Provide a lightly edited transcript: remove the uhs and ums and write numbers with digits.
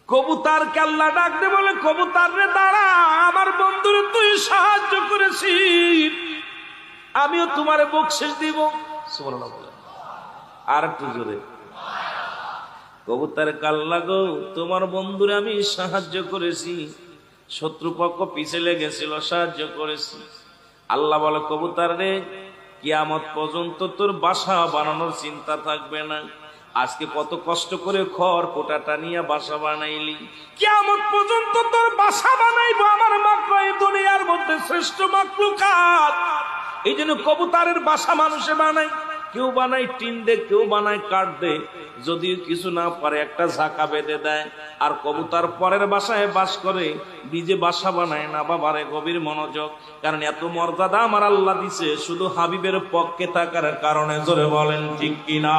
কবুতরকে আল্লাহ ডাক দে বলে, কবুতর রে দাঁড়া, আমার বন্ধুরে তুই সাহায্য করেছিস, আমিও তোমারে বকশিশ দিব। সুবহানাল্লাহ। আর একটু জোরে। কবুতর আল্লাহ গো, তোমার বন্ধুরে আমি সাহায্য করেছি, শত্রুপক্ষ পিছে লেগেছিল, সাহায্য করেছি। আল্লাহ বলে, কবুতর রে, কিয়ামত পর্যন্ত তোর বাসা বানানোর চিন্তা থাকবে না। আজকে কত কষ্ট করে খড় কোটাটা নিয়ে বাসা বানাইলি, কিয়ামত পর্যন্ত তোর বাসা বানাইবো আমার মাত্র এই দুনিয়ার মধ্যে শ্রেষ্ঠ মাখলুকাত। এই জন্য কবুতরের বাসা মানুষে বানায়, কেউ বানায় টিন দে, কেউ বানায় কাঠ দে, যদি কিছু না পারে একটা ঝাঁকা বেঁধে দেয়। আর কবুতর পরের বাসায় বাস করে, নিজে বাসা বানায় না। বাবারে গভীর মনোযোগ, কারণ এত মর্যাদা আমার আল্লাহ দিছে শুধু হাবিবের পক্ষে থাকার কারণে। জোরে বলেন ঠিক কিনা?